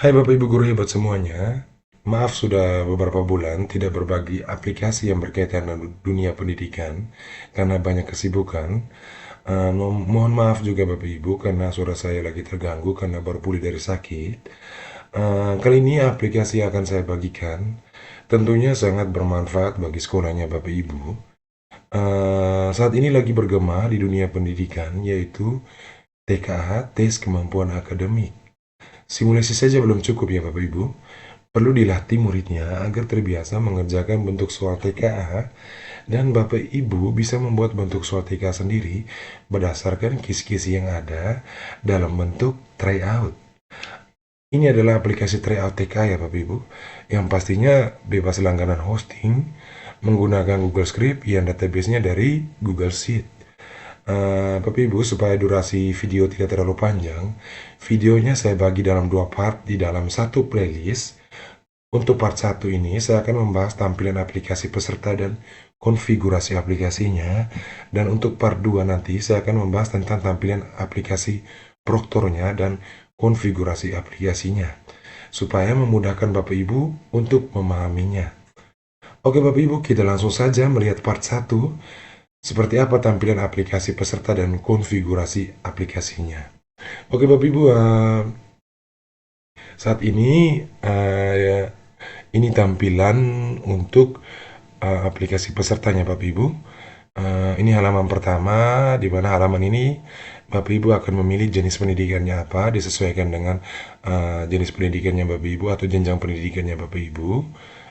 Hai Bapak Ibu guru hebat semuanya. Maaf sudah beberapa bulan tidak berbagi aplikasi yang berkaitan dengan dunia pendidikan karena banyak kesibukan. Mohon maaf juga Bapak Ibu karena suara saya lagi terganggu karena baru pulih dari sakit. Kali ini aplikasi yang akan saya bagikan tentunya sangat bermanfaat bagi sekolahnya Bapak Ibu. Saat ini lagi bergema di dunia pendidikan yaitu TKA, Tes Kemampuan Akademik. Simulasi saja belum cukup ya Bapak Ibu. Perlu dilatih muridnya agar terbiasa mengerjakan bentuk soal TKA dan Bapak Ibu bisa membuat bentuk soal TKA sendiri berdasarkan kisi-kisi yang ada dalam bentuk tryout. Ini adalah aplikasi tryout TKA ya Bapak Ibu, yang pastinya bebas langganan hosting menggunakan Google Script yang databasenya dari Google Sheet. Bapak Ibu, supaya durasi video tidak terlalu panjang, videonya saya bagi dalam dua part di dalam satu playlist. Untuk part 1 ini, saya akan membahas tampilan aplikasi peserta dan konfigurasi aplikasinya. Dan untuk part 2 nanti, saya akan membahas tentang tampilan aplikasi proktornya dan konfigurasi aplikasinya. Supaya memudahkan Bapak Ibu untuk memahaminya. Oke Bapak Ibu, kita langsung saja melihat part 1. Seperti apa tampilan aplikasi peserta dan konfigurasi aplikasinya. Oke Bapak Ibu, saat ini ini tampilan untuk aplikasi pesertanya Bapak Ibu. Ini halaman pertama, di mana halaman ini Bapak Ibu akan memilih jenis pendidikannya apa, disesuaikan dengan jenis pendidikannya Bapak Ibu atau jenjang pendidikannya Bapak Ibu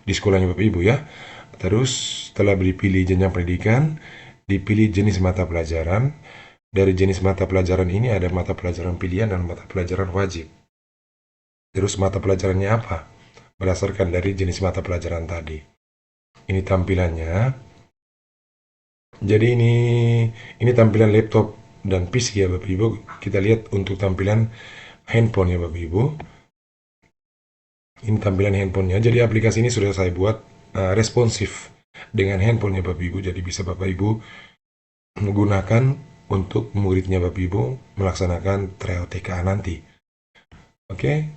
di sekolahnya Bapak Ibu ya. Terus setelah dipilih jenjang pendidikan, dipilih jenis mata pelajaran. Dari jenis mata pelajaran ini ada mata pelajaran pilihan dan mata pelajaran wajib. Terus mata pelajarannya apa? Berdasarkan dari jenis mata pelajaran tadi. Ini tampilannya. Jadi ini tampilan laptop dan PC ya Bapak Ibu. Kita lihat untuk tampilan handphone ya Bapak Ibu. Ini tampilan handphonenya. Jadi aplikasi ini sudah saya buat responsif dengan handphonenya Bapak Ibu. Jadi bisa Bapak Ibu menggunakan untuk muridnya Bapak Ibu melaksanakan tryout TKA nanti. Oke,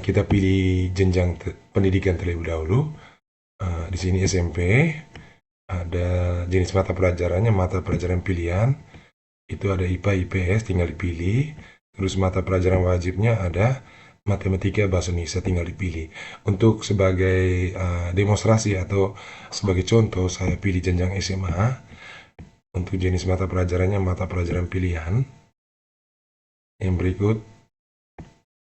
kita pilih jenjang pendidikan terlebih dahulu. Di sini SMP, ada jenis mata pelajarannya, mata pelajaran pilihan. Itu ada IPA, IPS, tinggal dipilih. Terus mata pelajaran wajibnya ada matematika, bahasa Indonesia, tinggal dipilih. Untuk sebagai demonstrasi atau sebagai contoh, saya pilih jenjang SMA. Untuk jenis mata pelajarannya, mata pelajaran pilihan. Yang berikut,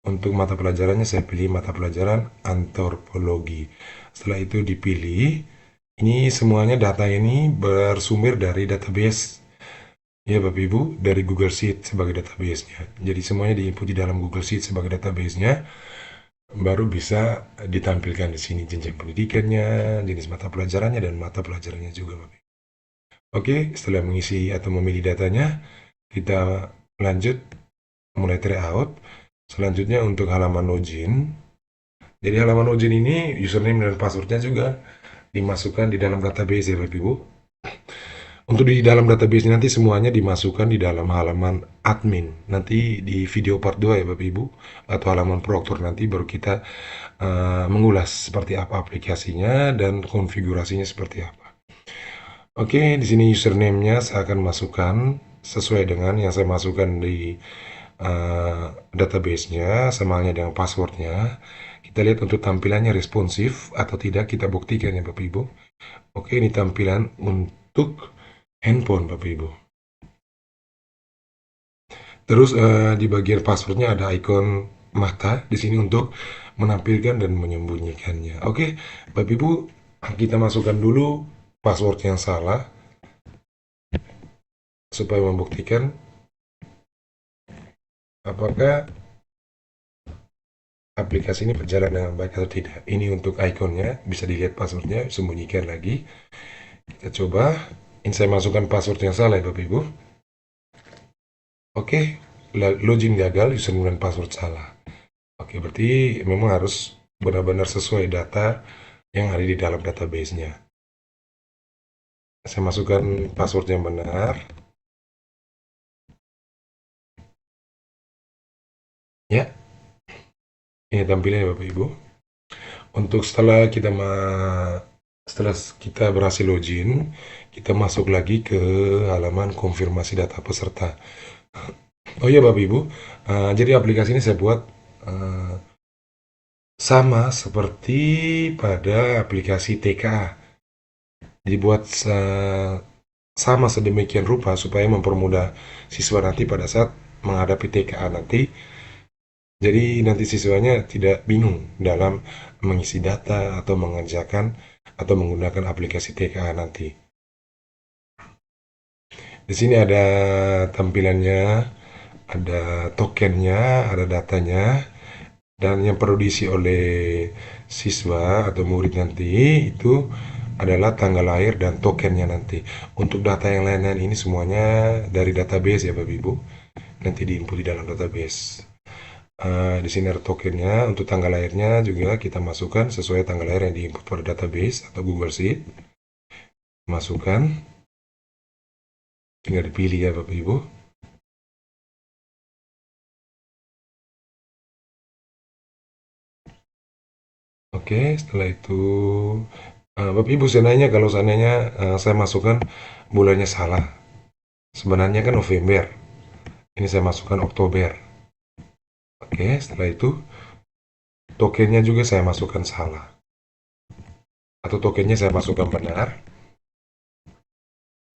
untuk mata pelajarannya saya pilih mata pelajaran antropologi. Setelah itu dipilih. Ini semuanya data ini bersumber dari database ya Bapak Ibu, dari Google Sheet sebagai database-nya. Jadi semuanya diinput di dalam Google Sheet sebagai database-nya, baru bisa ditampilkan di sini jenjang pendidikannya, jenis mata pelajarannya, dan mata pelajarannya juga Bapak Ibu. Oke, setelah mengisi atau memilih datanya, kita lanjut mulai tryout. Selanjutnya untuk halaman login. Jadi halaman login ini username dan passwordnya juga dimasukkan di dalam database ya Bapak Ibu. Untuk di dalam database nanti semuanya dimasukkan di dalam halaman admin. Nanti di video part 2 ya Bapak Ibu, atau halaman proktor nanti baru kita mengulas seperti apa aplikasinya dan konfigurasinya seperti apa. Oke, di sini username-nya saya akan masukkan sesuai dengan yang saya masukkan di database-nya, samanya dengan password-nya. Kita lihat untuk tampilannya responsif atau tidak, kita buktikan ya Bapak Ibu. Oke, ini tampilan untuk handphone Bapak Ibu. Terus di bagian passwordnya ada ikon mata di sini untuk menampilkan dan menyembunyikannya. Oke, Bapak Ibu, kita masukkan dulu password yang salah supaya membuktikan apakah aplikasi ini berjalan dengan baik atau tidak. Ini untuk ikonnya, bisa dilihat passwordnya, sembunyikan lagi. Kita coba. Ini saya masukkan password yang salah ya Bapak Ibu. Oke, login gagal, username dan password salah. Oke, berarti memang harus benar-benar sesuai data yang ada di dalam database-nya. Saya masukkan password yang benar. Ya, Ini tampilannya Bapak Ibu. Untuk setelah kita berhasil login, kita masuk lagi ke halaman konfirmasi data peserta. Oh iya Bapak Ibu, jadi aplikasi ini saya buat eh, sama seperti pada aplikasi TKA. Dibuat sama sedemikian rupa supaya mempermudah siswa nanti pada saat menghadapi TKA nanti. Jadi nanti siswanya tidak bingung dalam mengisi data atau mengerjakan atau menggunakan aplikasi TKA nanti. Di sini ada tampilannya, ada tokennya, ada datanya, dan yang perlu diisi oleh siswa atau murid nanti itu adalah tanggal lahir dan tokennya nanti. Untuk data yang lain-lain ini semuanya dari database ya Bapak Ibu. Nanti diinput di dalam database. Di sini ada tokennya. Untuk tanggal lahirnya juga kita masukkan sesuai tanggal lahir yang diinput pada database atau Google Sheet. Masukkan. Tinggal dipilih ya Bapak Ibu. Oke, setelah itu Bapak Ibu saya nanya kalau seandainya saya masukkan bulannya salah. Sebenarnya kan November. Ini saya masukkan Oktober. Oke, setelah itu tokennya juga saya masukkan salah. Atau tokennya saya masukkan benar,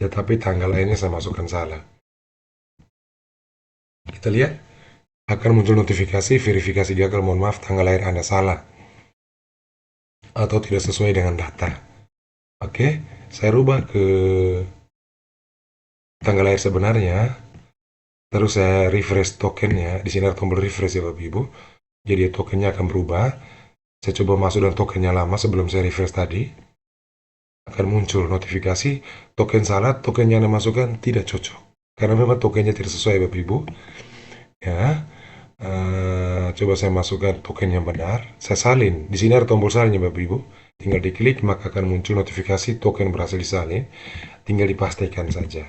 tetapi tanggal lainnya saya masukkan salah. Kita lihat akan muncul notifikasi verifikasi gagal, mohon maaf tanggal lahir Anda salah atau tidak sesuai dengan data. Oke, saya rubah ke tanggal lahir sebenarnya. Terus saya refresh tokennya. Di sini ada tombol refresh ya Bapak Ibu. Jadi tokennya akan berubah. Saya coba masuk dengan tokennya lama sebelum saya refresh tadi. Akan muncul notifikasi token salah, token yang Anda masukkan tidak cocok. Karena memang tokennya tidak sesuai Bapak Ibu. Ya, coba saya masukkan token yang benar. Saya salin. Di sini ada tombol salinnya Bapak Ibu. Tinggal diklik maka akan muncul notifikasi token berhasil disalin. Tinggal dipastikan saja.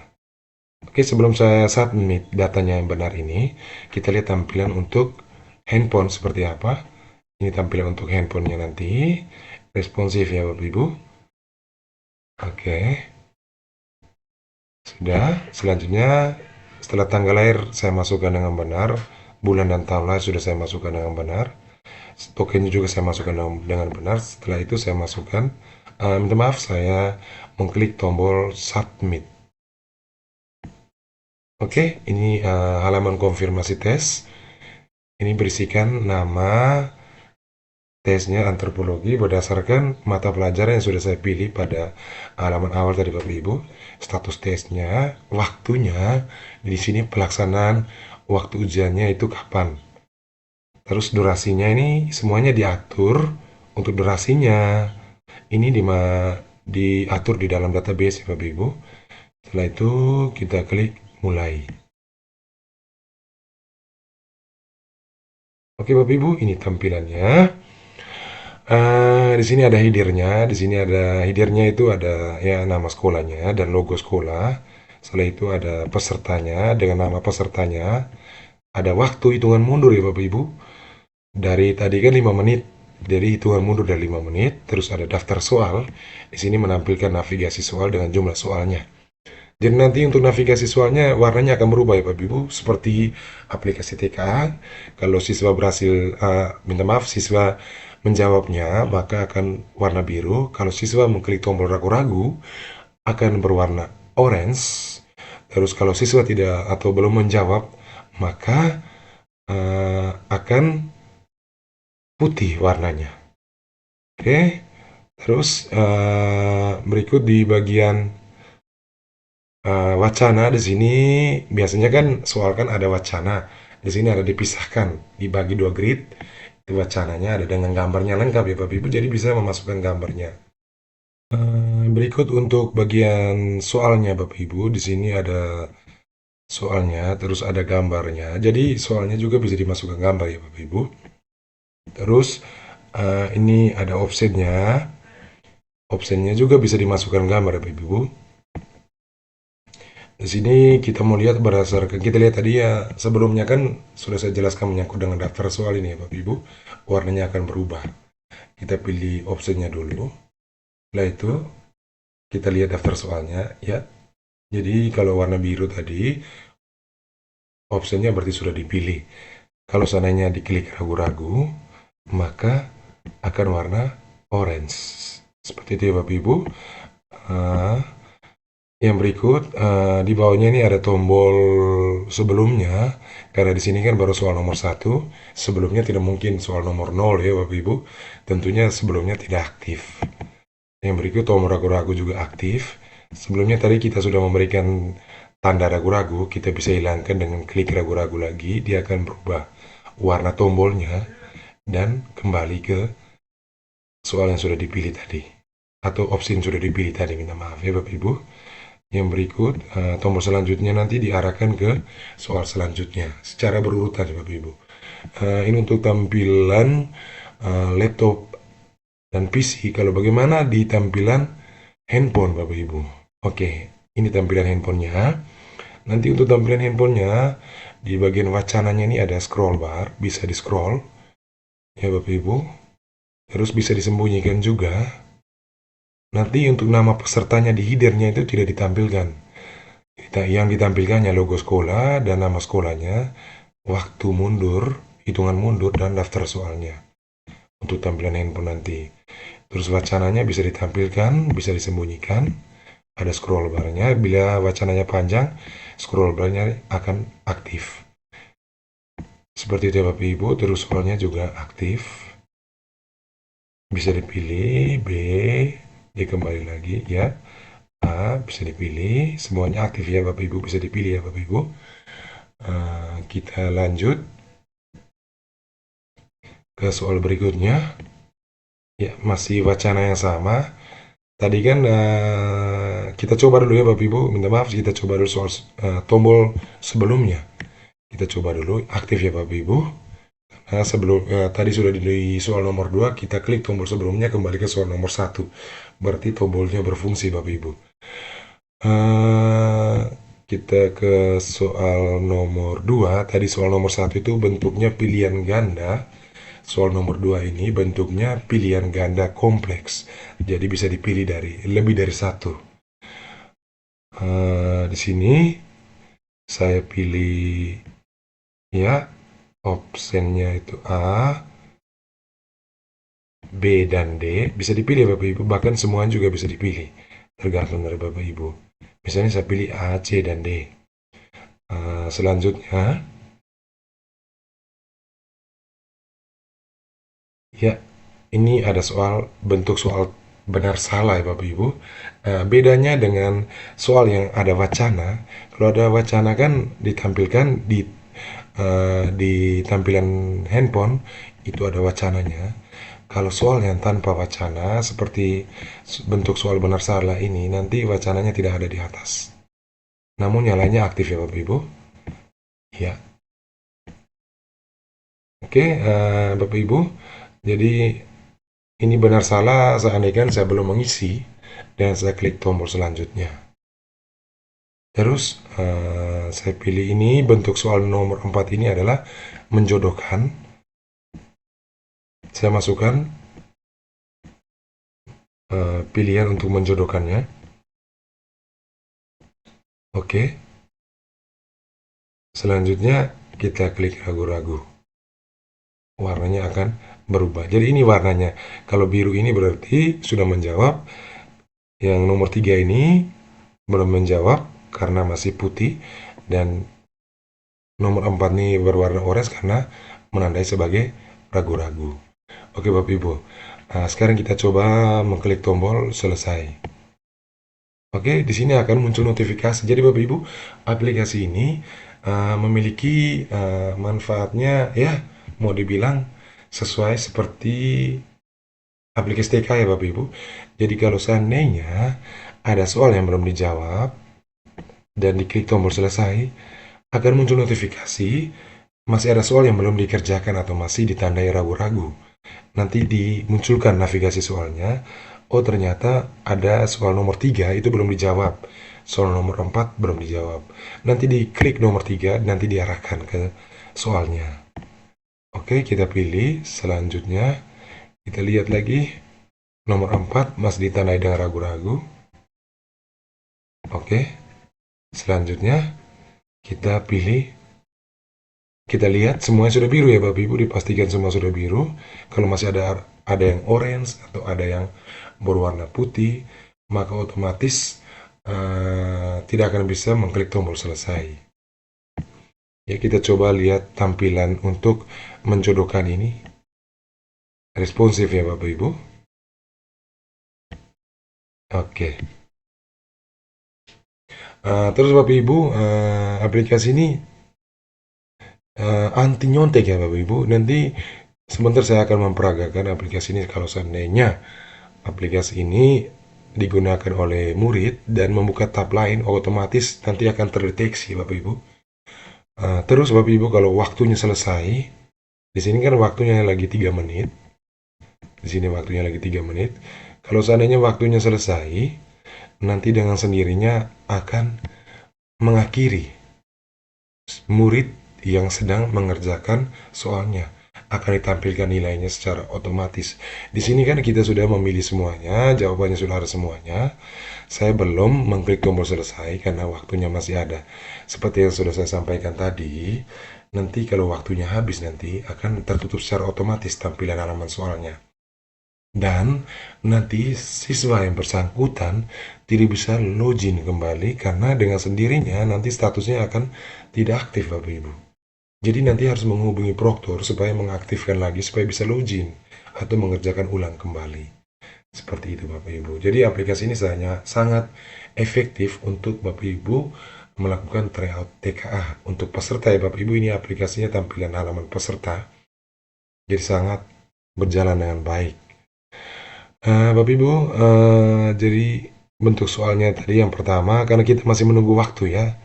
Oke, sebelum saya submit datanya yang benar ini, kita lihat tampilan untuk handphone seperti apa. Ini tampilan untuk handphonenya nanti. Responsif ya Bapak Ibu. Oke. Sudah. Selanjutnya, setelah tanggal lahir saya masukkan dengan benar. Bulan dan tahun lahir sudah saya masukkan dengan benar. Tokennya juga saya masukkan dengan benar. Setelah itu saya masukkan, minta maaf saya mengklik tombol submit. Oke, ini halaman konfirmasi tes. Ini berisikan nama tesnya antropologi berdasarkan mata pelajaran yang sudah saya pilih pada halaman awal tadi Bapak Ibu. Status tesnya, waktunya, di sini pelaksanaan waktu ujiannya itu kapan. Terus durasinya ini semuanya diatur. Untuk durasinya ini diatur di dalam database ya Bapak Ibu. Setelah itu kita klik mulai. Oke Bapak Ibu, ini tampilannya. Di sini ada headernya. Di sini ada headernya itu ada ya nama sekolahnya dan logo sekolah. Setelah itu ada pesertanya dengan nama pesertanya. Ada waktu hitungan mundur ya Bapak Ibu. Dari tadi kan 5 menit. Jadi hitungan mundur dari 5 menit. Terus ada daftar soal. Di sini menampilkan navigasi soal dengan jumlah soalnya. Jadi nanti untuk navigasi soalnya warnanya akan berubah ya Bapak Ibu. Seperti aplikasi TKA. Kalau siswa berhasil, minta maaf, siswa menjawabnya, maka akan warna biru. Kalau siswa mengklik tombol ragu-ragu, akan berwarna orange. Terus kalau siswa tidak atau belum menjawab, maka akan putih warnanya. Oke, terus berikut di bagian wacana. Di sini biasanya kan soal kan ada wacana. Di sini ada dipisahkan, dibagi 2 grid. Itu wacananya ada dengan gambarnya lengkap ya Bapak Ibu, jadi bisa memasukkan gambarnya. Berikut untuk bagian soalnya Bapak Ibu. Di sini ada soalnya, terus ada gambarnya. Jadi soalnya juga bisa dimasukkan gambar ya Bapak Ibu. Terus ini ada optionnya. Optionnya juga bisa dimasukkan gambar ya Bapak Ibu. Di sini kita mau lihat berdasarkan kita lihat tadi ya sebelumnya kan sudah saya jelaskan menyangkut dengan daftar soal ini ya Bapak Ibu. Warnanya akan berubah. Kita pilih opsinya dulu. Setelah itu kita lihat daftar soalnya ya. Jadi kalau warna biru tadi opsinya berarti sudah dipilih. Kalau seandainya diklik ragu-ragu, maka akan warna orange. Seperti itu ya Bapak Ibu. Uh, yang berikut di bawahnya ini ada tombol sebelumnya. Karena di sini kan baru soal nomor 1. Sebelumnya tidak mungkin soal nomor 0 ya Bapak Ibu. Tentunya sebelumnya tidak aktif. Yang berikut tombol ragu-ragu juga aktif. Sebelumnya tadi kita sudah memberikan tanda ragu-ragu, kita bisa hilangkan dengan klik ragu-ragu lagi, dia akan berubah warna tombolnya dan kembali ke soal yang sudah dipilih tadi atau opsi yang sudah dipilih tadi, minta maaf ya Bapak Ibu. Yang berikut tombol selanjutnya nanti diarahkan ke soal selanjutnya secara berurutan ya Bapak Ibu. Ini untuk tampilan laptop dan PC. Kalau bagaimana di tampilan handphone Bapak Ibu. Oke, ini tampilan handphonenya. Nanti untuk tampilan handphonenya di bagian wacananya ini ada scroll bar, bisa di scroll ya Bapak Ibu. Terus bisa disembunyikan juga. Nanti untuk nama pesertanya di headernya itu tidak ditampilkan. Yang ditampilkannya logo sekolah dan nama sekolahnya, waktu mundur, hitungan mundur, dan daftar soalnya. Untuk tampilan handphone nanti. Terus wacananya bisa ditampilkan, bisa disembunyikan. Ada scroll barnya. Bila wacananya panjang, scroll barnya akan aktif. Seperti itu ya Bapak Ibu. Terus soalnya juga aktif. Bisa dipilih B, dia kembali lagi ya. A bisa dipilih, semuanya aktif ya Bapak Ibu, bisa dipilih ya Bapak Ibu. Kita lanjut ke soal berikutnya. Ya, masih wacana yang sama. Tadi kan kita coba dulu ya Bapak Ibu, minta maaf kita coba dulu soal tombol sebelumnya. Kita coba dulu, aktif ya Bapak Ibu. Nah, tadi sudah di soal nomor 2, kita klik tombol sebelumnya kembali ke soal nomor 1. Berarti tombolnya berfungsi Bapak Ibu. Kita ke soal nomor 2. Tadi soal nomor 1 itu bentuknya pilihan ganda. Soal nomor 2 ini bentuknya pilihan ganda kompleks. Jadi bisa dipilih dari lebih dari satu. Di sini saya pilih ya opsinya itu A, B, dan D. Bisa dipilih Bapak Ibu. Bahkan semuanya juga bisa dipilih. Tergantung dari Bapak Ibu. Misalnya saya pilih A, C, dan D. Selanjutnya, ya, ini ada bentuk soal benar salah ya Bapak Ibu. Bedanya dengan soal yang ada wacana. Kalau ada wacana kan ditampilkan di tampilan handphone itu ada wacananya. Kalau soal yang tanpa wacana seperti bentuk soal benar salah ini nanti wacananya tidak ada di atas. Namun nyalanya aktif ya Bapak Ibu. Ya. Oke, Bapak Ibu. Jadi ini benar salah seandainya saya belum mengisi dan saya klik tombol selanjutnya. Terus saya pilih ini bentuk soal nomor 4 ini adalah menjodohkan. Saya masukkan pilihan untuk menjodohkannya. Oke. Selanjutnya kita klik ragu-ragu. Warnanya akan berubah. Jadi ini warnanya. Kalau biru ini berarti sudah menjawab. Yang nomor 3 ini belum menjawab karena masih putih. Dan nomor 4 ini berwarna orange karena menandai sebagai ragu-ragu. Oke Bapak Ibu. Nah, sekarang kita coba mengklik tombol selesai. Oke, di sini akan muncul notifikasi. Jadi Bapak Ibu, aplikasi ini memiliki manfaatnya ya, mau dibilang sesuai seperti aplikasi TK ya Bapak Ibu. Jadi kalau seandainya ada soal yang belum dijawab dan diklik tombol selesai, akan muncul notifikasi masih ada soal yang belum dikerjakan atau masih ditandai ragu-ragu. Nanti dimunculkan navigasi soalnya. Oh ternyata ada soal nomor 3 itu belum dijawab. Soal nomor 4 belum dijawab. Nanti diklik nomor 3, nanti diarahkan ke soalnya. Oke, kita pilih. Selanjutnya, kita lihat lagi. Nomor 4 masih ditandai dengan ragu-ragu. Oke, selanjutnya kita pilih. Kita lihat semuanya sudah biru ya Bapak Ibu, dipastikan semua sudah biru. Kalau masih ada yang orange atau ada yang berwarna putih, maka otomatis tidak akan bisa mengklik tombol selesai. Ya, kita coba lihat tampilan untuk menjodohkan ini. Responsif ya Bapak Ibu. Oke. Terus Bapak Ibu, aplikasi ini anti nyontek ya Bapak Ibu. Nanti sebentar saya akan memperagakan aplikasi ini kalau seandainya aplikasi ini digunakan oleh murid dan membuka tab lain, otomatis nanti akan terdeteksi Bapak Ibu. Terus Bapak Ibu, kalau waktunya selesai, di sini kan waktunya lagi 3 menit. Di sini waktunya lagi 3 menit. Kalau seandainya waktunya selesai, nanti dengan sendirinya akan mengakhiri murid yang sedang mengerjakan soalnya. Akan ditampilkan nilainya secara otomatis. Di sini kan kita sudah memilih semuanya, jawabannya sudah ada semuanya. Saya belum mengklik tombol selesai karena waktunya masih ada. Seperti yang sudah saya sampaikan tadi, nanti kalau waktunya habis nanti akan tertutup secara otomatis tampilan halaman soalnya. Dan nanti siswa yang bersangkutan tidak bisa login kembali karena dengan sendirinya nanti statusnya akan tidak aktif Bapak Ibu. Jadi nanti harus menghubungi proktor supaya mengaktifkan lagi supaya bisa login atau mengerjakan ulang kembali. Seperti itu Bapak Ibu. Jadi aplikasi ini sangat efektif untuk Bapak Ibu melakukan tryout TKA. Untuk peserta ya Bapak Ibu, ini aplikasinya tampilan halaman peserta. Jadi sangat berjalan dengan baik. Bapak Ibu, jadi bentuk soalnya tadi yang pertama, karena kita masih menunggu waktu ya.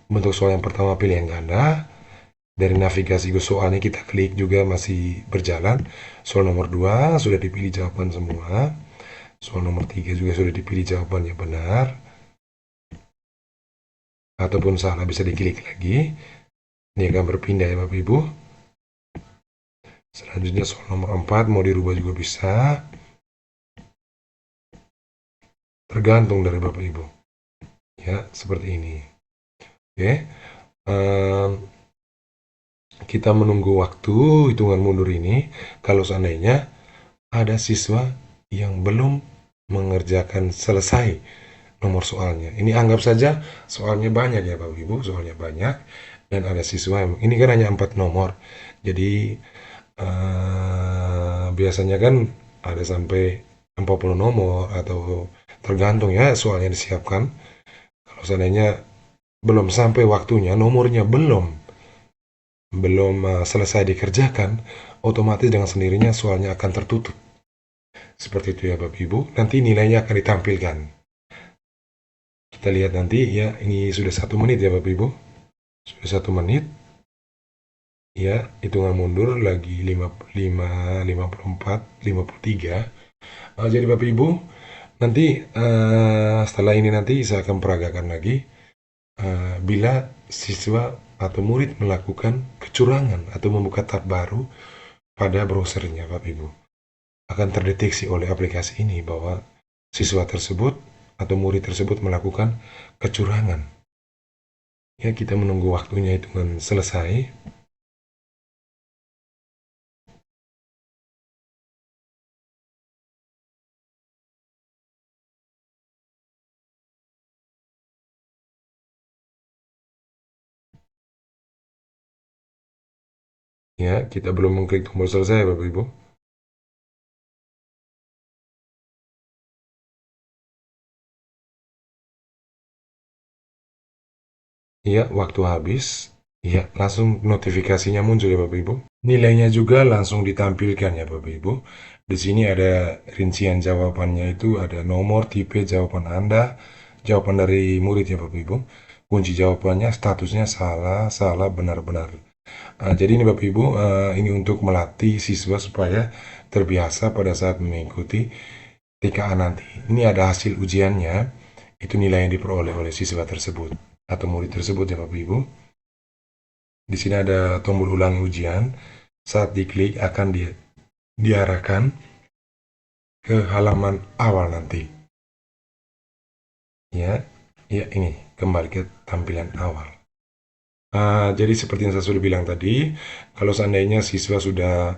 Bentuk soal yang pertama pilih yang ganda. Dari navigasi ke soalnya kita klik juga masih berjalan. Soal nomor 2 sudah dipilih jawaban semua. Soal nomor 3 juga sudah dipilih jawabannya benar. Ataupun salah bisa diklik lagi. Ini akan berpindah ya Bapak Ibu. Selanjutnya soal nomor 4 mau dirubah juga bisa. Tergantung dari Bapak Ibu. Ya, seperti ini. Oke. Kita menunggu waktu hitungan mundur ini. Kalau seandainya ada siswa yang belum mengerjakan selesai nomor soalnya. Ini anggap saja soalnya banyak ya Bapak Ibu, soalnya banyak. Dan ada siswa, ini kan hanya 4 nomor. Jadi biasanya kan ada sampai 40 nomor atau tergantung ya soalnya disiapkan. Kalau seandainya belum sampai waktunya, nomornya belum selesai dikerjakan, otomatis dengan sendirinya soalnya akan tertutup. Seperti itu ya Bapak Ibu. Nanti nilainya akan ditampilkan. Kita lihat nanti ya, ini sudah 1 menit ya Bapak Ibu. Sudah 1 menit. Ya, hitungan mundur lagi 55, 54, 53. Jadi Bapak Ibu, nanti setelah ini nanti saya akan peragakan lagi bila siswa atau murid melakukan kecurangan atau membuka tab baru pada browsernya Bapak Ibu. Akan terdeteksi oleh aplikasi ini bahwa siswa tersebut atau murid tersebut melakukan kecurangan. Ya, kita menunggu waktunya hitungan selesai. Ya, kita belum mengklik tombol selesai Bapak Ibu. Ya, waktu habis. Ya, langsung notifikasinya muncul ya Bapak Ibu. Nilainya juga langsung ditampilkan ya Bapak Ibu. Di sini ada rincian jawabannya, itu ada nomor, tipe jawaban Anda, jawaban dari murid ya Bapak Ibu. Kunci jawabannya statusnya salah, salah, benar-benar. Jadi ini Bapak Ibu, ini untuk melatih siswa supaya terbiasa pada saat mengikuti TKA nanti. Ini ada hasil ujiannya. Itu nilai yang diperoleh oleh siswa tersebut atau murid tersebut ya Bapak Ibu. Di sini ada tombol ulangi ujian. Saat diklik akan diarahkan ke halaman awal nanti. Ya, ya ini kembali ke tampilan awal. Jadi seperti yang saya sudah bilang tadi, kalau seandainya siswa sudah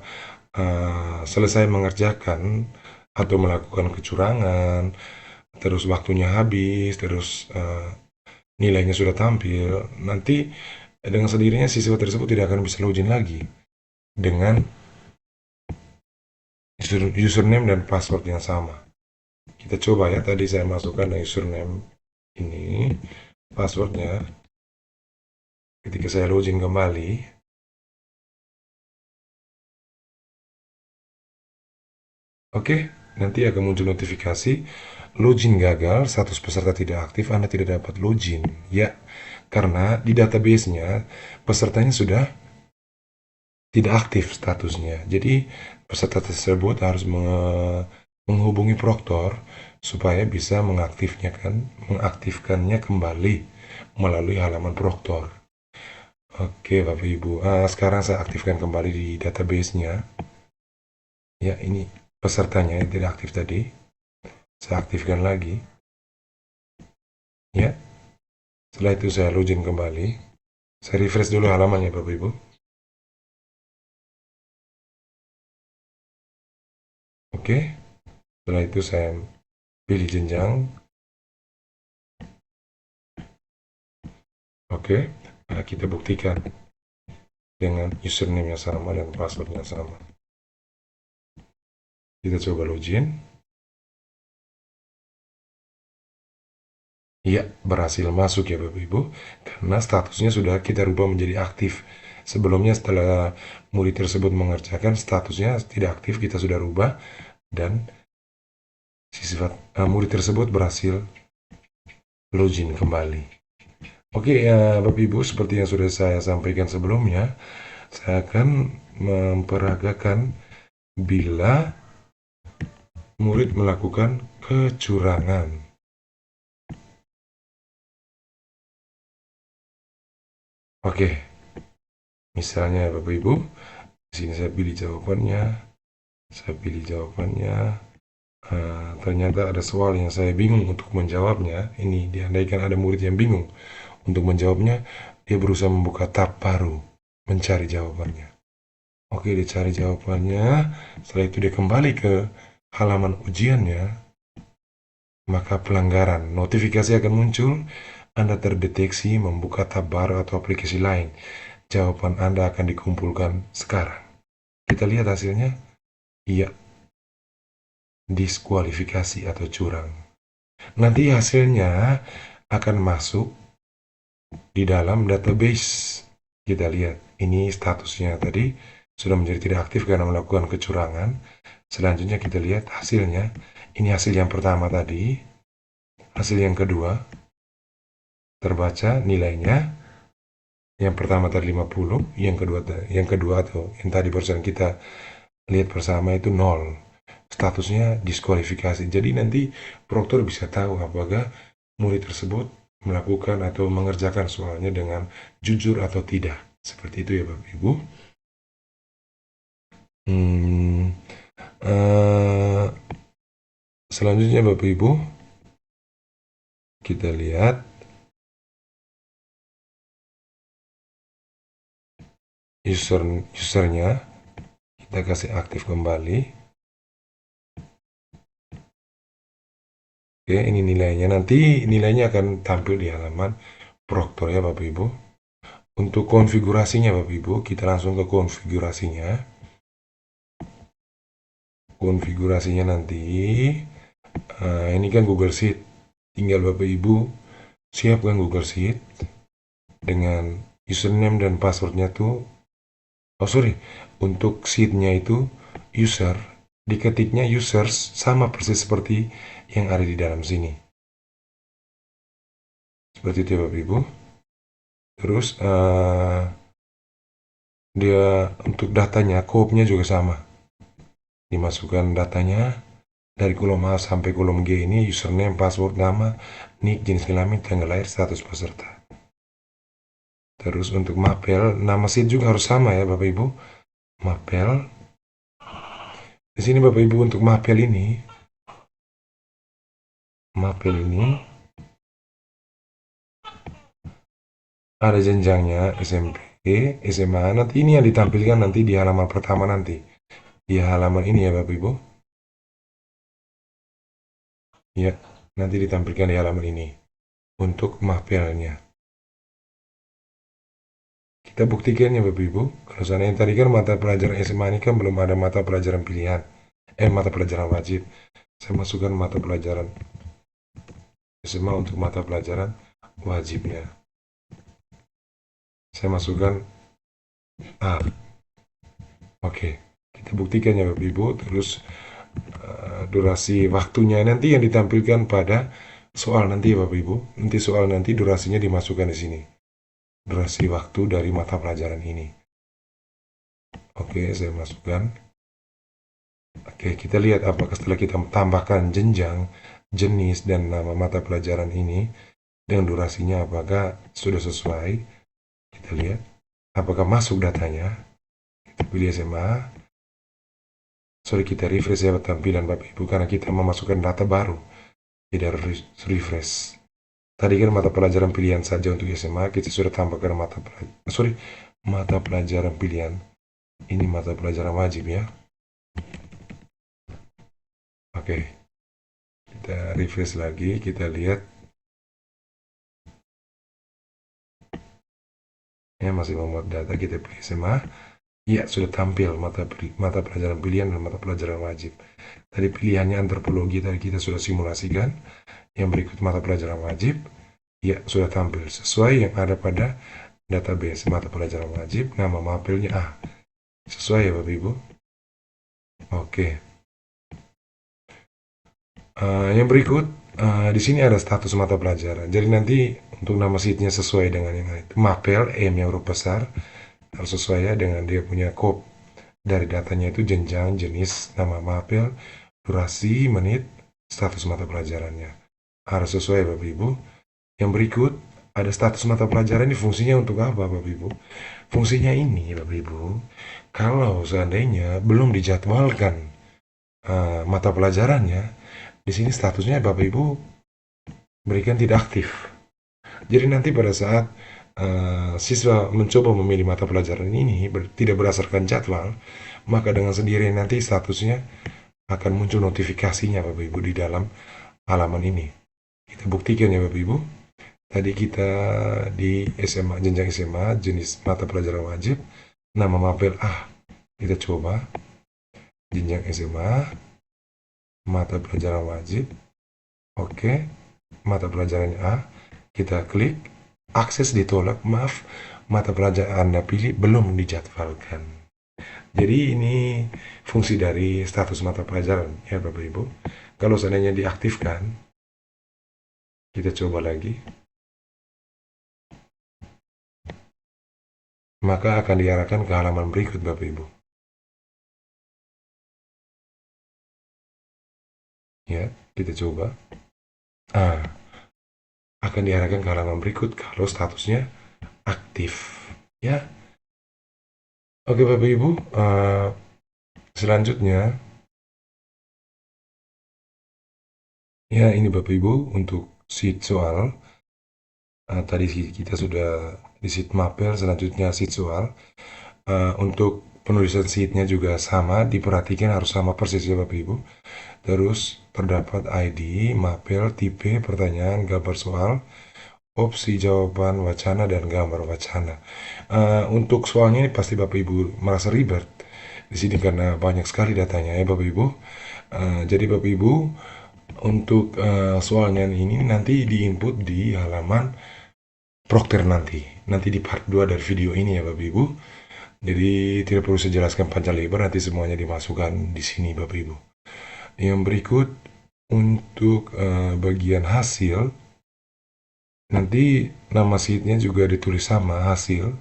selesai mengerjakan atau melakukan kecurangan, terus waktunya habis, terus nilainya sudah tampil, nanti dengan sendirinya siswa tersebut tidak akan bisa login lagi dengan username dan password yang sama. Kita coba ya, tadi saya masukkan username ini, passwordnya. Ketika saya login kembali, oke, nanti akan muncul notifikasi login gagal, status peserta tidak aktif, Anda tidak dapat login. Ya, karena di database-nya pesertanya sudah tidak aktif statusnya. Jadi peserta tersebut harus menghubungi proktor supaya bisa mengaktifkannya kembali melalui halaman proktor. Oke Bapak Ibu, sekarang saya aktifkan kembali di database-nya. Ya, ini pesertanya yang tidak aktif tadi. Saya aktifkan lagi. Ya, setelah itu saya login kembali. Saya refresh dulu halamannya Bapak Ibu. Oke, setelah itu saya pilih jenjang. Oke, nah kita buktikan dengan username yang sama dan password yang sama. Kita coba login. Iya, berhasil masuk ya Bapak Ibu, karena statusnya sudah kita rubah menjadi aktif. Sebelumnya setelah murid tersebut mengerjakan, statusnya tidak aktif, kita sudah rubah, dan murid tersebut berhasil login kembali. Oke, ya Bapak Ibu, seperti yang sudah saya sampaikan sebelumnya, saya akan memperagakan bila murid melakukan kecurangan. Oke, misalnya Bapak Ibu, di sini saya pilih jawabannya, ternyata ada soal yang saya bingung untuk menjawabnya. Ini diandaikan ada murid yang bingung untuk menjawabnya, dia berusaha membuka tab baru, mencari jawabannya. Oke, dia cari jawabannya, setelah itu dia kembali ke halaman ujiannya, maka pelanggaran notifikasi akan muncul. Anda terdeteksi membuka tab baru atau aplikasi lain. Jawaban Anda akan dikumpulkan sekarang. Kita lihat hasilnya. Iya, diskualifikasi atau curang. Nanti hasilnya akan masuk di dalam database. Kita lihat, ini statusnya tadi sudah menjadi tidak aktif karena melakukan kecurangan. Selanjutnya kita lihat hasilnya. Ini hasil yang pertama tadi. Hasil yang kedua, terbaca nilainya. Yang pertama tadi 50, yang kedua atau yang tadi barusan kita lihat bersama itu 0. Statusnya diskualifikasi. Jadi nanti proktor bisa tahu apakah murid tersebut melakukan atau mengerjakan soalnya dengan jujur atau tidak. Seperti itu ya Bapak Ibu. Selanjutnya Bapak Ibu, kita lihat usernya, kita kasih aktif kembali. Oke, ini nilainya. Nanti nilainya akan tampil di halaman proktor ya Bapak Ibu. Untuk konfigurasinya Bapak Ibu, kita langsung ke konfigurasinya. Konfigurasinya nanti, ini kan Google Sheet. Tinggal Bapak Ibu siapkan Google Sheet dengan username dan passwordnya tuh. Untuk sheetnya itu user, diketiknya users sama persis seperti yang ada di dalam sini. Seperti itu ya Bapak Ibu. Terus dia untuk datanya, code-nya juga sama. Dimasukkan datanya dari kolom A sampai kolom G ini username, password, nama, nick, jenis kelamin, tanggal lahir, status peserta. Terus untuk mapel, nama seat juga harus sama ya Bapak Ibu. Mapel. Di sini Bapak Ibu untuk mapel ini ada jenjangnya SMP, SMA. Nanti ini yang ditampilkan nanti di halaman pertama nanti. Di halaman ini ya Bapak Ibu. Ya, nanti ditampilkan di halaman ini untuk mapelnya. Kita buktikan ya Bapak Ibu. Kalau seandainya tadi kan mata pelajaran SMA ini kan belum ada mata pelajaran pilihan. Mata pelajaran wajib. Saya masukkan mata pelajaran SMA untuk mata pelajaran wajibnya. Saya masukkan A. Oke, kita buktikan ya Bapak Ibu. Terus durasi waktunya nanti yang ditampilkan pada soal nanti ya Bapak Ibu. Nanti soal nanti durasinya dimasukkan di sini. Durasi waktu dari mata pelajaran ini. Oke, saya masukkan. Oke, kita lihat apakah setelah kita tambahkan jenjang, jenis, dan nama mata pelajaran ini dengan durasinya apakah sudah sesuai. Kita lihat apakah masuk datanya. Kita pilih SMA. Sorry, kita refresh ya tampilan Bapak Ibu karena kita memasukkan data baru. Tidak harus refresh. Tadi kan mata pelajaran pilihan saja untuk SMA, kita sudah tambahkan mata pelajaran pilihan. Ini mata pelajaran wajib ya. Oke, kita refresh lagi, kita lihat. Ya, masih memuat data, kita pilih SMA. Ya, sudah tampil mata pelajaran pilihan dan mata pelajaran wajib. Tadi pilihannya antropologi, tadi kita sudah simulasikan. Yang berikut mata pelajaran wajib. Ya, sudah tampil sesuai yang ada pada database mata pelajaran wajib. Nama mapelnya A. Sesuai ya Bapak Ibu. Oke. Yang berikut, di sini ada status mata pelajaran. Jadi nanti untuk nama sheetnya sesuai dengan yang itu. Mapel, M-nya huruf besar, harus sesuai ya dengan dia punya kode. Dari datanya itu jenjang, jenis, nama mapel, durasi, menit, status mata pelajarannya. Harus sesuai Bapak Ibu. Yang berikut, ada status mata pelajaran ini fungsinya untuk apa Bapak Ibu? Fungsinya ini Bapak Ibu, kalau seandainya belum dijadwalkan mata pelajarannya, di sini statusnya Bapak Ibu berikan tidak aktif. Jadi nanti pada saat siswa mencoba memilih mata pelajaran ini tidak berdasarkan jadwal, maka dengan sendirinya nanti statusnya akan muncul notifikasinya Bapak Ibu di dalam halaman ini. Kita buktikan ya Bapak Ibu. Tadi kita di SMA, jenjang SMA, jenis mata pelajaran wajib, nama mapel A. Kita coba jenjang SMA, mata pelajaran wajib. Oke, mata pelajarannya A. Kita klik, akses ditolak, maaf, mata pelajaran Anda pilih belum dijadwalkan. Jadi ini fungsi dari status mata pelajaran ya Bapak Ibu. Kalau seandainya diaktifkan, kita coba lagi, maka akan diarahkan ke halaman berikut Bapak Ibu. Ya, kita coba. Akan diarahkan ke halaman berikut kalau statusnya aktif. Ya. Oke Bapak Ibu, selanjutnya ya ini Bapak Ibu untuk sheet soal. Tadi kita sudah di sheet mapel, selanjutnya sheet soal. Untuk penulisan sheetnya juga sama, diperhatikan harus sama persis ya Bapak Ibu. Terus terdapat ID, mapel, tipe, pertanyaan, gambar soal, opsi jawaban wacana, dan gambar wacana. Untuk soalnya ini pasti Bapak Ibu merasa ribet di sini karena banyak sekali datanya ya Bapak Ibu. Jadi Bapak Ibu untuk soalnya ini nanti diinput di halaman Procter nanti di part 2 dari video ini ya Bapak Ibu. Jadi tidak perlu saya jelaskan panjang lebar, nanti semuanya dimasukkan di sini Bapak Ibu. Yang berikut untuk bagian hasil, nanti nama sheetnya juga ditulis sama hasil.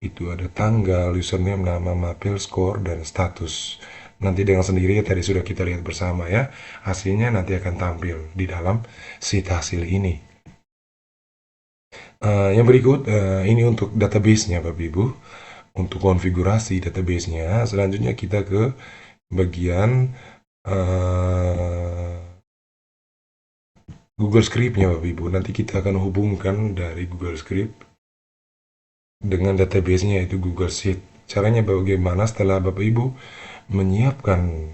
Itu ada tanggal, username, nama, mapel, skor, dan status. Nanti dengan sendirinya tadi sudah kita lihat bersama ya. Hasilnya nanti akan tampil di dalam sheet hasil ini. Yang berikut, ini untuk database-nya Bapak Ibu. Untuk konfigurasi database-nya, selanjutnya kita ke bagian Google Script-nya Bapak Ibu. Nanti kita akan hubungkan dari Google Script dengan database-nya yaitu Google Sheet. Caranya bagaimana? Setelah Bapak Ibu menyiapkan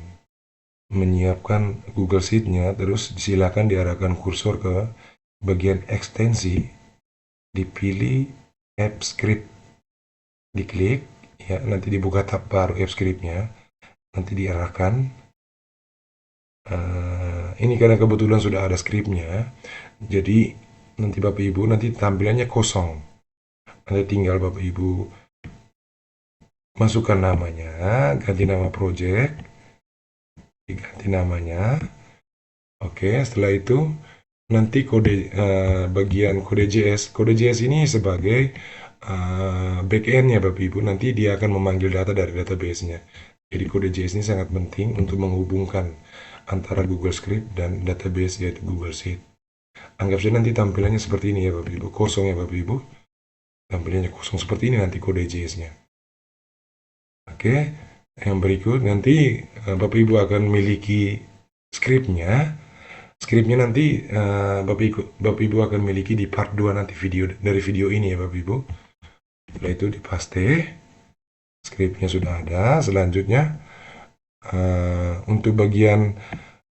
Google Sheet-nya, terus silakan diarahkan kursor ke bagian ekstensi, dipilih App Script, diklik ya, nanti dibuka tab baru App Script-nya, nanti diarahkan. Ini karena kebetulan sudah ada skripnya, jadi nanti Bapak Ibu nanti tampilannya kosong. Nanti tinggal Bapak Ibu masukkan namanya, ganti nama project, diganti namanya. Oke, setelah itu nanti bagian kode JS. Kode JS ini sebagai backend-nya Bapak Ibu. Nanti dia akan memanggil data dari database-nya. Jadi kode JS ini sangat penting untuk menghubungkan antara Google Script dan database yaitu Google Sheet. Anggap saja nanti tampilannya seperti ini ya Bapak Ibu. Kosong ya Bapak Ibu. Tampilannya kosong seperti ini nanti kode JS-nya. Oke, yang berikut nanti Bapak Ibu akan memiliki script-nya. Script-nya nanti Bapak Ibu akan miliki di part 2 nanti dari video ini ya Bapak Ibu. Setelah itu dipaste. Script-nya sudah ada. Selanjutnya untuk bagian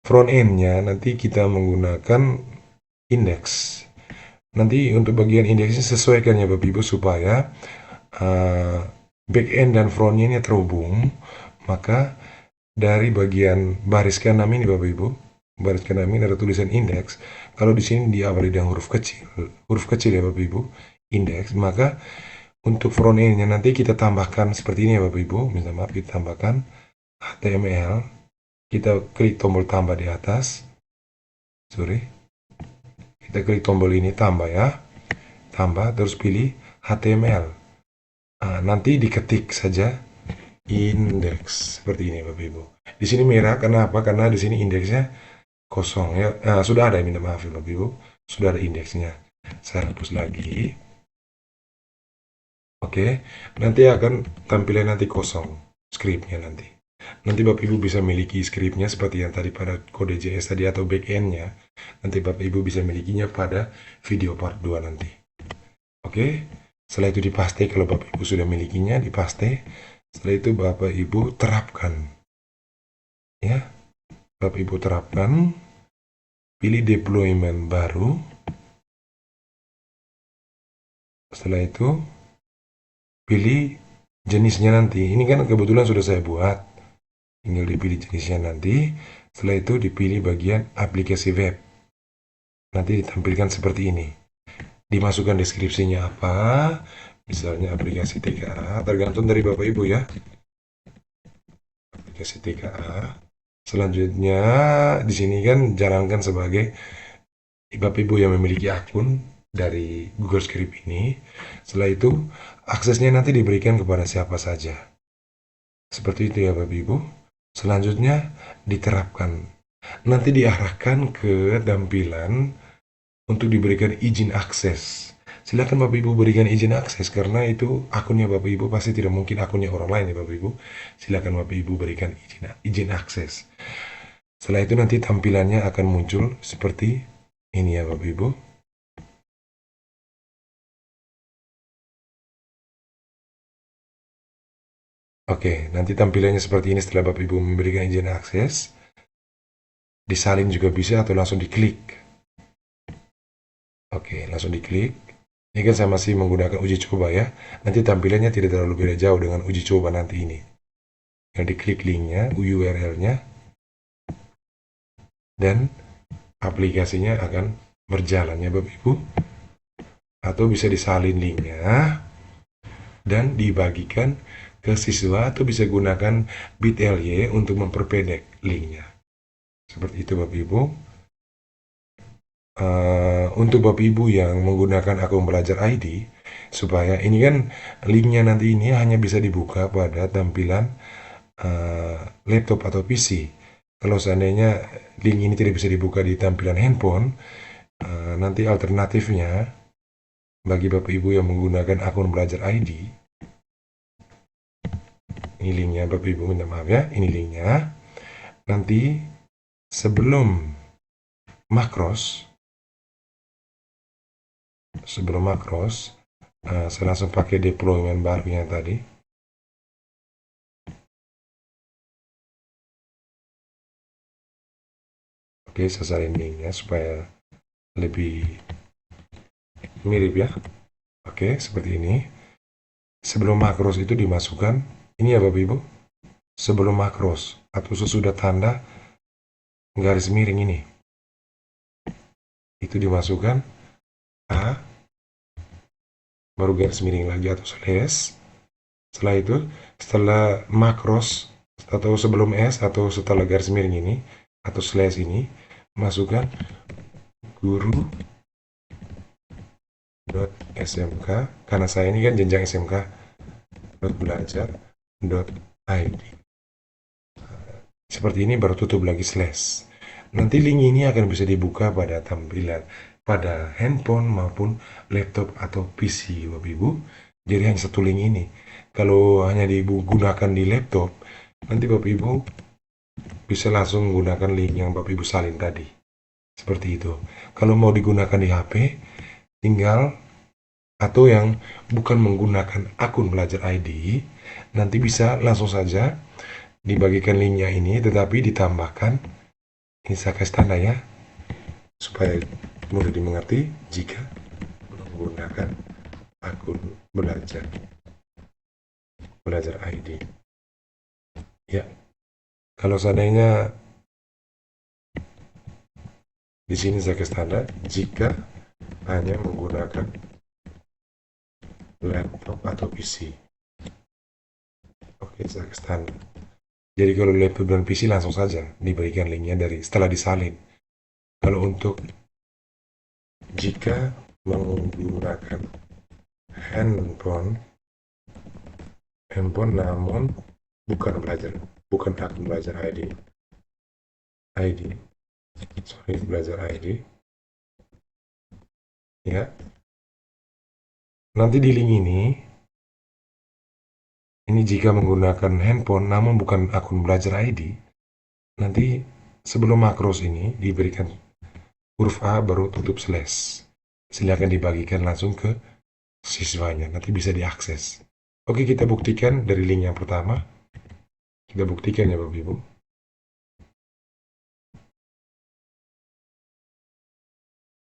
front end-nya nanti kita menggunakan index. Nanti untuk bagian indeksnya sesuaikan ya Bapak Ibu supaya back end dan front-nya ini terhubung. Maka dari bagian baris ke-6 ini Bapak Ibu, baris ke-6 ini ada tulisan index. Kalau di sini diawali dengan huruf kecil ya Bapak Ibu, index. Maka untuk front end-nya nanti kita tambahkan seperti ini ya Bapak Ibu. Minta maaf, kita tambahkan HTML. Kita klik tombol tambah di atas. Kita klik tombol ini tambah ya. Tambah terus pilih HTML. Nanti diketik saja index seperti ini Bapak Ibu. Di sini merah kenapa? Karena di sini indeksnya kosong ya. Sudah ada, minta maaf ya Bapak Ibu. Sudah ada indeksnya. Saya hapus lagi. Oke, nanti akan tampilan nanti kosong scriptnya nanti. Nanti Bapak Ibu bisa miliki scriptnya seperti yang tadi pada kode JS tadi atau backend-nya. Nanti Bapak Ibu bisa milikinya pada video part 2 nanti. Oke, setelah itu dipaste. Kalau Bapak Ibu sudah milikinya, dipaste. Setelah itu Bapak Ibu terapkan. Ya, Bapak Ibu terapkan. Pilih deployment baru. Setelah itu pilih jenisnya nanti. Ini kan kebetulan sudah saya buat. Tinggal dipilih jenisnya nanti. Setelah itu dipilih bagian aplikasi web. Nanti ditampilkan seperti ini. Dimasukkan deskripsinya apa. Misalnya aplikasi TKA. Tergantung dari Bapak Ibu ya. Aplikasi TKA. Selanjutnya di sini kan jalankan sebagai Bapak Ibu yang memiliki akun dari Google Script ini. Setelah itu aksesnya nanti diberikan kepada siapa saja. Seperti itu ya Bapak Ibu. Selanjutnya diterapkan. Nanti diarahkan ke tampilan untuk diberikan izin akses. Silakan Bapak Ibu berikan izin akses karena itu akunnya Bapak Ibu, pasti tidak mungkin akunnya orang lain ya Bapak Ibu. Silakan Bapak Ibu berikan izin akses. Setelah itu nanti tampilannya akan muncul seperti ini ya Bapak Ibu. Oke, nanti tampilannya seperti ini setelah Bapak Ibu memberikan izin akses. Disalin juga bisa atau langsung diklik. Oke, langsung diklik. Ini kan saya masih menggunakan uji coba ya. Nanti tampilannya tidak terlalu beda jauh dengan uji coba nanti ini. Yang diklik linknya, URL-nya, dan aplikasinya akan berjalan ya Bapak Ibu. Atau bisa disalin linknya dan dibagikan ke siswa atau bisa gunakan bit.ly untuk memperpendek linknya. Seperti itu Bapak Ibu. Untuk Bapak Ibu yang menggunakan akun belajar ID, supaya ini kan linknya nanti ini hanya bisa dibuka pada tampilan laptop atau PC. Kalau seandainya link ini tidak bisa dibuka di tampilan handphone, nanti alternatifnya bagi Bapak Ibu yang menggunakan akun Belajar ID, ini linknya Bapak Ibu, minta maaf ya, ini linknya. Nanti sebelum makros, saya langsung pakai deployment barunya tadi. Oke, saya salin linknya supaya lebih mirip ya. Oke, seperti ini. Sebelum makros itu dimasukkan, ini ya Bapak Ibu, sebelum makros atau sesudah tanda garis miring ini, itu dimasukkan A, baru garis miring lagi atau slash. Setelah itu, setelah makros atau sebelum S atau setelah garis miring ini atau slash ini, masukkan guru.smk, karena saya ini kan jenjang SMK, .belajar.id. Seperti ini, baru tutup lagi slash. Nanti link ini akan bisa dibuka pada tampilan pada handphone maupun laptop atau PC Bapak Ibu. Jadi hanya satu link ini. Kalau hanya digunakan di laptop, nanti Bapak Ibu bisa langsung menggunakan link yang Bapak Ibu salin tadi. Seperti itu. Kalau mau digunakan di HP, tinggal atau yang bukan menggunakan akun Belajar ID, nanti bisa langsung saja dibagikan linknya ini, tetapi ditambahkan, ini saya kasih tanda ya, supaya mudah dimengerti, jika menggunakan akun Belajar ID. Ya, kalau seandainya di sini saya kasih tanda, jika hanya menggunakan laptop atau PC. Oke, saya kasih tanda. Jadi kalau laptop dan PC langsung saja diberikan linknya dari setelah disalin. Kalau untuk jika menggunakan handphone namun bukan akun Belajar ID, Belajar ID, ya. Nanti di link ini jika menggunakan handphone namun bukan akun Belajar ID, nanti sebelum makros ini diberikan huruf A baru tutup slash. Silakan dibagikan langsung ke siswanya, nanti bisa diakses. Oke, kita buktikan dari link yang pertama. Kita buktikan ya Bapak Ibu.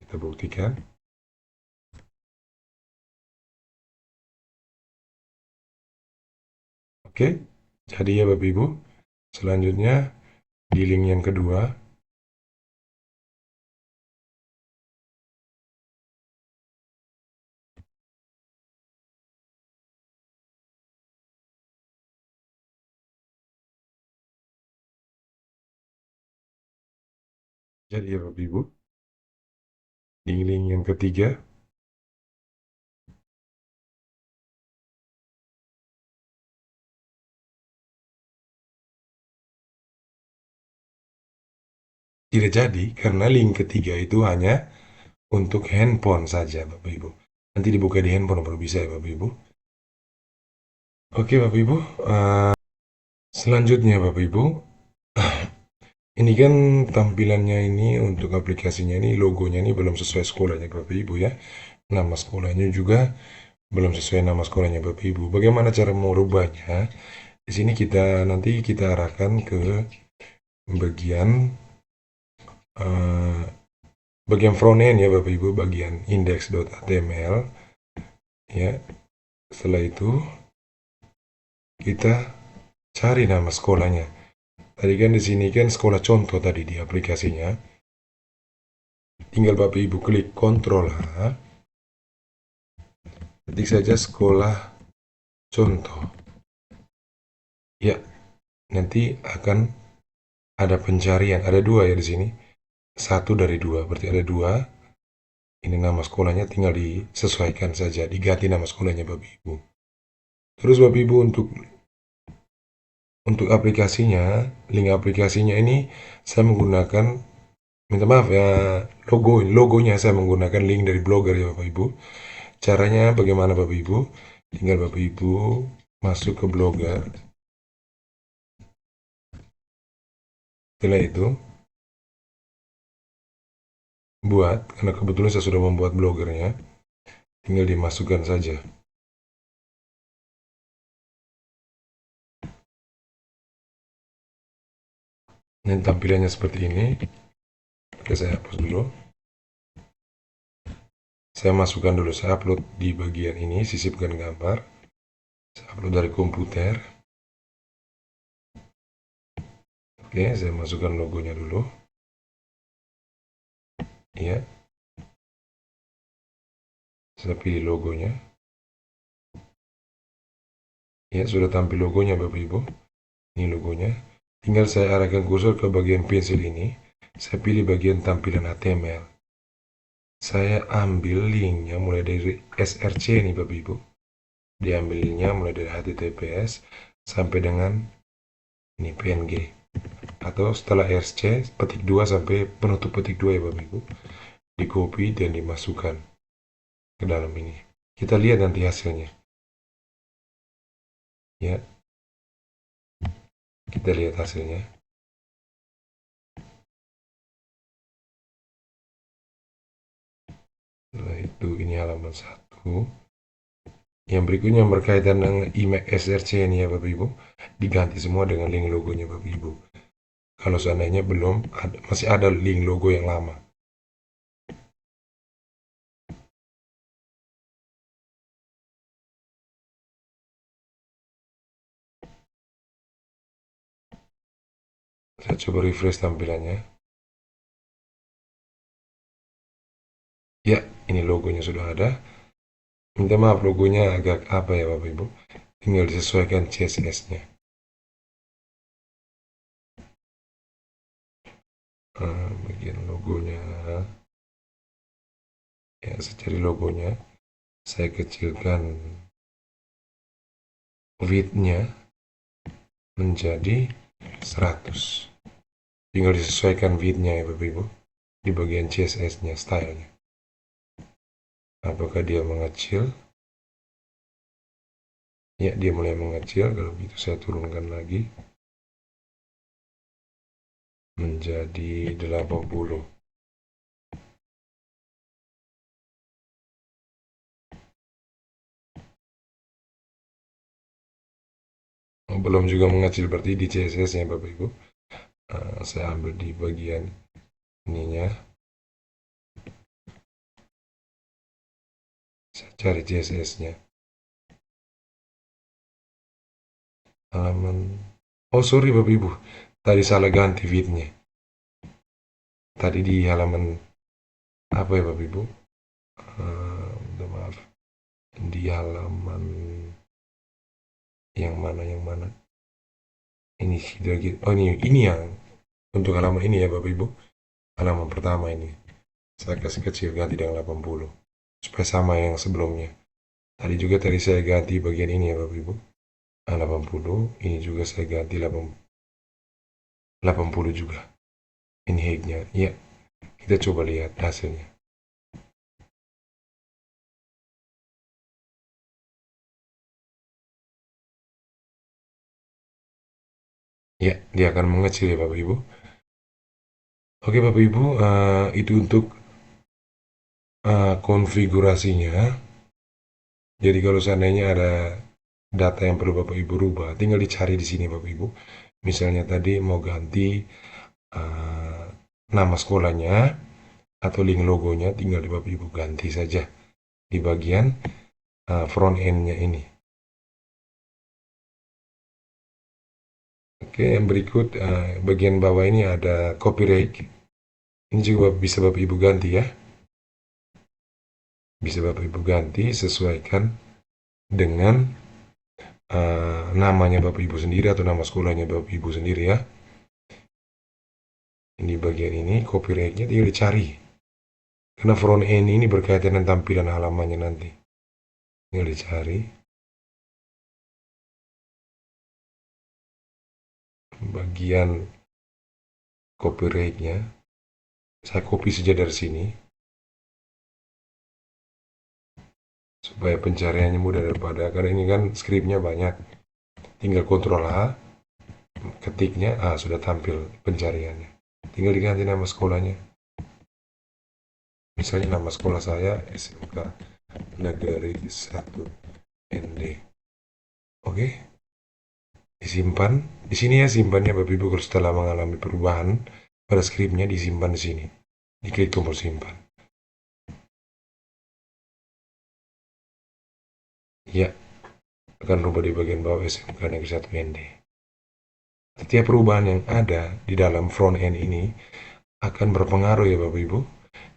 Kita buktikan. Oke, jadi ya Bapak Ibu, selanjutnya di link yang kedua, jadi ya Bapak Ibu, di link yang ketiga, tidak jadi karena link ketiga itu hanya untuk handphone saja Bapak Ibu. Nanti dibuka di handphone baru bisa ya Bapak Ibu. Oke Bapak Ibu, selanjutnya Bapak Ibu, ini kan tampilannya ini untuk aplikasinya ini, logonya ini belum sesuai sekolahnya Bapak Ibu ya. Nama sekolahnya juga belum sesuai nama sekolahnya Bapak Ibu. Bagaimana cara merubahnya? Di sini nanti kita arahkan ke bagian frontend ya Bapak Ibu, bagian index.html ya. Setelah itu kita cari nama sekolahnya. Tadi kan di sini kan sekolah contoh tadi di aplikasinya. Tinggal Bapak Ibu klik Ctrl H, ketik saja sekolah contoh. Ya, nanti akan ada pencarian. Ada dua ya di sini. Satu dari dua, berarti ada dua. Ini nama sekolahnya, tinggal disesuaikan saja, diganti nama sekolahnya Bapak Ibu. Terus Bapak Ibu untuk Untuk aplikasinya, link aplikasinya ini saya menggunakan, minta maaf ya, logonya saya menggunakan link dari Blogger ya Bapak Ibu. Caranya bagaimana Bapak Ibu? Tinggal Bapak Ibu masuk ke Blogger. Setelah itu, buat, karena kebetulan saya sudah membuat bloggernya, tinggal dimasukkan saja. Dan tampilannya seperti ini. Oke, saya hapus dulu. Saya masukkan dulu, saya upload di bagian ini, sisipkan gambar. Saya upload dari komputer. Oke, saya masukkan logonya dulu. Ya, saya pilih logonya. Ya, sudah tampil logonya Bapak Ibu. Ini logonya. Tinggal saya arahkan kursor ke bagian pensil ini. Saya pilih bagian tampilan HTML. Saya ambil linknya mulai dari SRC nih Bapak Ibu. Diambilnya mulai dari HTTPS sampai dengan ini PNG. Atau setelah SC, petik 2 sampai penutup petik 2 ya Bapak Ibu. Di copy dan dimasukkan ke dalam ini. Kita lihat nanti hasilnya. Ya, kita lihat hasilnya. Nah, itu ini halaman 1. Yang berikutnya yang berkaitan dengan email SRC ini ya Bapak Ibu, diganti semua dengan link logonya Bapak Ibu. Kalau seandainya belum, masih ada link logo yang lama. Saya coba refresh tampilannya. Ya, ini logonya sudah ada. Minta maaf logonya agak apa ya Bapak Ibu. Tinggal disesuaikan CSS-nya. Bagian logonya. Ya, saya cari logonya. Saya kecilkan width-nya menjadi 100. Tinggal disesuaikan width-nya ya Bapak Ibu. Di bagian CSS-nya, style-nya. Apakah dia mengecil? Ya, dia mulai mengecil. Kalau begitu saya turunkan lagi menjadi 80. Belum juga mengecil, berarti di CSS-nya Bapak Ibu. Saya ambil di bagian ininya. Saya cari CSS-nya. Halaman. Oh, sorry Bapak Ibu. Tadi salah ganti width-nya. Tadi di halaman apa ya Bapak Ibu? Maaf. Di halaman yang mana? Ini oh ini yang untuk halaman ini ya Bapak Ibu. Halaman pertama ini. Saya kasih kecil ganti dengan 80 supaya sama yang sebelumnya. Tadi saya ganti bagian ini ya Bapak Ibu. 80, ini juga saya ganti 80 juga. Ini height-nya. Ya, kita coba lihat hasilnya. Ya, dia akan mengecil ya Bapak Ibu. Oke Bapak Ibu, itu untuk konfigurasinya. Jadi kalau seandainya ada data yang perlu Bapak Ibu rubah, tinggal dicari di sini Bapak Ibu. Misalnya tadi mau ganti uh, nama sekolahnya atau link logonya, tinggal di Bapak Ibu ganti saja di bagian front end-nya ini. Oke, yang berikut bagian bawah ini ada copyright. Ini juga bisa Bapak Ibu ganti ya. Bisa Bapak Ibu ganti, sesuaikan dengan namanya Bapak Ibu sendiri atau nama sekolahnya Bapak Ibu sendiri ya. Di bagian ini copyright-nya tinggal dicari. Karena front end ini berkaitan dengan tampilan halamannya nanti. Tinggal dicari. bagian copyright-nya. Saya copy saja dari sini supaya pencariannya mudah, daripada karena ini kan skripnya banyak. Tinggal Ctrl A, ketiknya, sudah tampil pencariannya. Tinggal diganti nama sekolahnya. Misalnya nama sekolah saya SMK Negeri 1 ND. Oke, disimpan. Di sini ya simpannya Bapak Ibu, kalau setelah mengalami perubahan pada skripnya disimpan di sini. Diklik tombol simpan. Ya, akan rubah di bagian bawah SMK Negeri 1 ND. Setiap perubahan yang ada di dalam front end ini akan berpengaruh ya Bapak Ibu.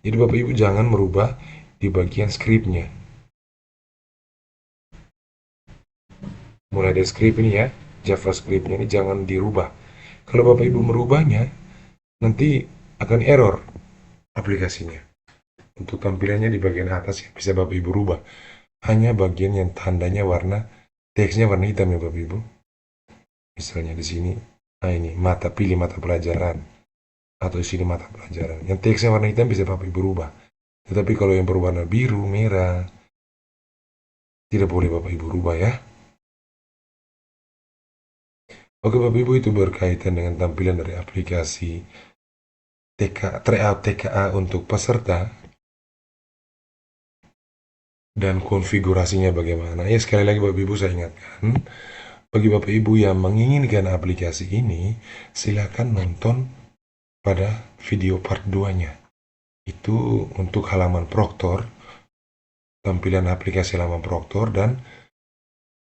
Jadi Bapak Ibu jangan merubah di bagian skripnya. Mulai dari skrip ini ya, JavaScript-nya ini jangan dirubah. Kalau Bapak Ibu merubahnya, nanti akan error aplikasinya. Untuk tampilannya di bagian atas ya, bisa Bapak Ibu rubah. Hanya bagian yang tandanya warna, teksnya warna hitam ya Bapak Ibu. Misalnya di sini, ini pilih mata pelajaran. Atau di sini mata pelajaran. Yang teksnya warna hitam bisa Bapak Ibu rubah. Tetapi kalau yang berwarna biru, merah, tidak boleh Bapak Ibu rubah ya. Oke Bapak Ibu, itu berkaitan dengan tampilan dari aplikasi Tryout TKA untuk peserta dan konfigurasinya bagaimana. Ya sekali lagi Bapak Ibu saya ingatkan, bagi Bapak Ibu yang menginginkan aplikasi ini, silakan nonton pada video part 2-nya. Itu untuk halaman Proctor, tampilan aplikasi halaman Proctor dan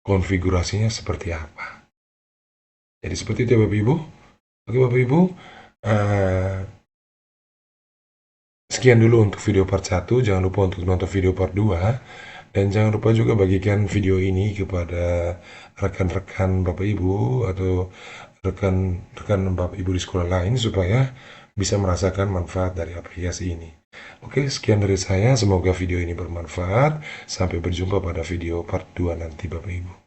konfigurasinya seperti apa. Jadi seperti itu ya Bapak Ibu. Oke Bapak Ibu, sekian dulu untuk video part 1. Jangan lupa untuk nonton video part 2. Dan jangan lupa juga bagikan video ini kepada rekan-rekan Bapak Ibu atau rekan-rekan Bapak Ibu di sekolah lain supaya bisa merasakan manfaat dari aplikasi ini. Oke, sekian dari saya. Semoga video ini bermanfaat. Sampai berjumpa pada video part 2 nanti Bapak Ibu.